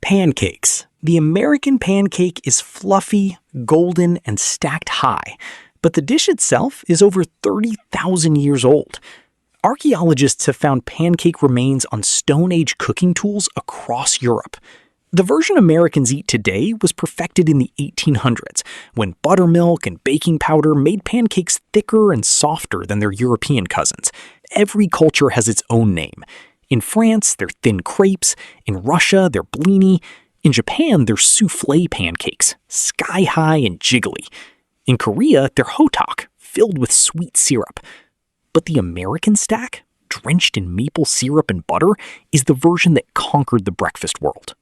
Pancakes. The American pancake is fluffy, golden, and stacked high, but the dish itself is over 30,000 years old. Archaeologists have found pancake remains on Stone Age cooking tools across Europe. The version Americans eat today was perfected in the 1800s, when buttermilk and baking powder made pancakes thicker and softer than their European cousins. Every culture has its own name. In France, they're thin crepes. In Russia, they're blini. In Japan, they're soufflé pancakes, sky-high and jiggly. In Korea, they're hotak, filled with sweet syrup. But the American stack, drenched in maple syrup and butter, is the version that conquered the breakfast world.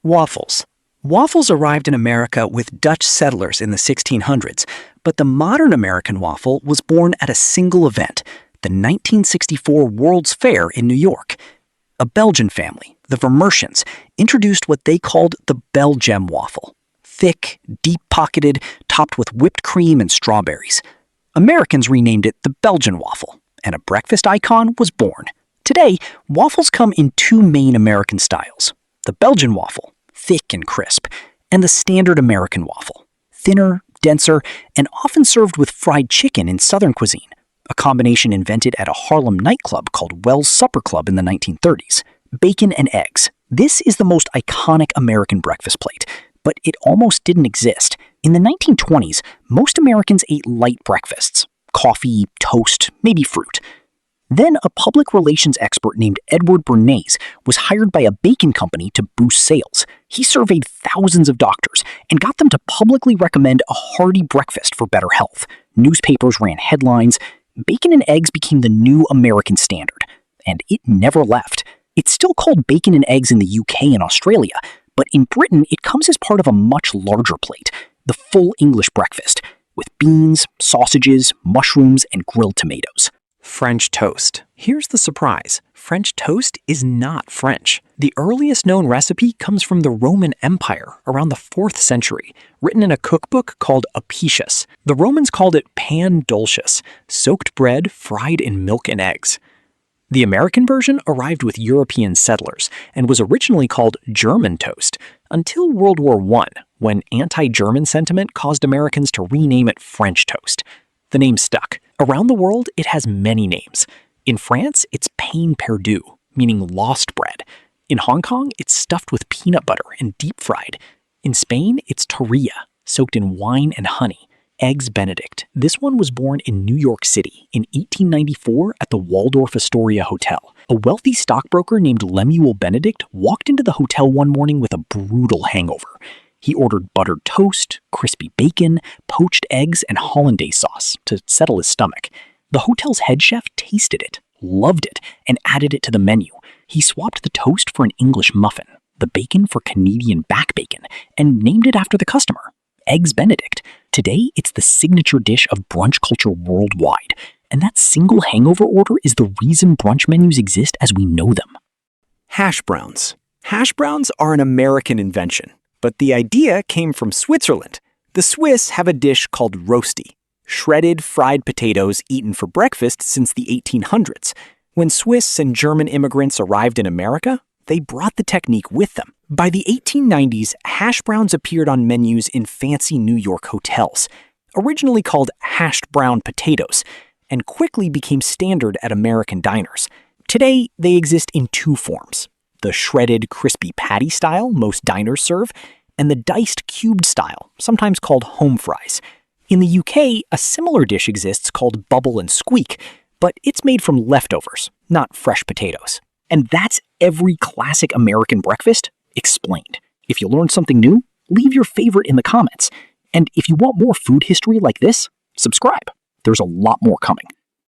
Waffles. Waffles arrived in America with Dutch settlers in the 1600s, but the modern American waffle was born at a single event, the 1964 World's Fair in New York. A Belgian family, the Vermerschens, introduced what they called the Belgium waffle. Thick, deep-pocketed, topped with whipped cream and strawberries. Americans renamed it the Belgian waffle, and a breakfast icon was born. Today, waffles come in two main American styles: the Belgian waffle, thick and crisp, and the standard American waffle, thinner, denser, and often served with fried chicken in Southern cuisine, a combination invented at a Harlem nightclub called Wells Supper Club in the 1930s. Bacon and eggs. This is the most iconic American breakfast plate, but it almost didn't exist. In the 1920s, most Americans ate light breakfasts: coffee, toast, maybe fruit. Then a public relations expert named Edward Bernays was hired by a bacon company to boost sales. He surveyed thousands of doctors and got them to publicly recommend a hearty breakfast for better health. Newspapers ran headlines. Bacon and eggs became the new American standard, and it never left. It's still called bacon and eggs in the UK and Australia, but in Britain it comes as part of a much larger plate, the full English breakfast, with beans, sausages, mushrooms, and grilled tomatoes. French toast. Here's the surprise. French toast is not French. The earliest known recipe comes from the Roman Empire around the 4th century, written in a cookbook called Apicius. The Romans called it pan dulcis, soaked bread fried in milk and eggs. The American version arrived with European settlers and was originally called German toast until World War I, when anti-German sentiment caused Americans to rename it French toast. The name stuck. Around the world, it has many names. In France, it's pain perdu, meaning lost bread. In Hong Kong, it's stuffed with peanut butter and deep fried. In Spain, it's tortilla, soaked in wine and honey. Eggs Benedict. This one was born in New York City in 1894 at the Waldorf Astoria Hotel. A wealthy stockbroker named Lemuel Benedict walked into the hotel one morning with a brutal hangover. He ordered buttered toast, crispy bacon, poached eggs, and hollandaise sauce to settle his stomach. The hotel's head chef tasted it, loved it, and added it to the menu. He swapped the toast for an English muffin, the bacon for Canadian back bacon, and named it after the customer, Eggs Benedict. Today, it's the signature dish of brunch culture worldwide, and that single hangover order is the reason brunch menus exist as we know them. Hash browns. Hash browns are an American invention, but the idea came from Switzerland. The Swiss have a dish called rosti, shredded fried potatoes eaten for breakfast since the 1800s. When Swiss and German immigrants arrived in America, they brought the technique with them. By the 1890s, hash browns appeared on menus in fancy New York hotels, originally called hashed brown potatoes, and quickly became standard at American diners. Today, they exist in two forms: the shredded crispy patty style most diners serve, and the diced cubed style, sometimes called home fries. In the UK, a similar dish exists called bubble and squeak, but it's made from leftovers, not fresh potatoes. And that's every classic American breakfast explained. If you learned something new, leave your favorite in the comments. And if you want more food history like this, subscribe. There's a lot more coming.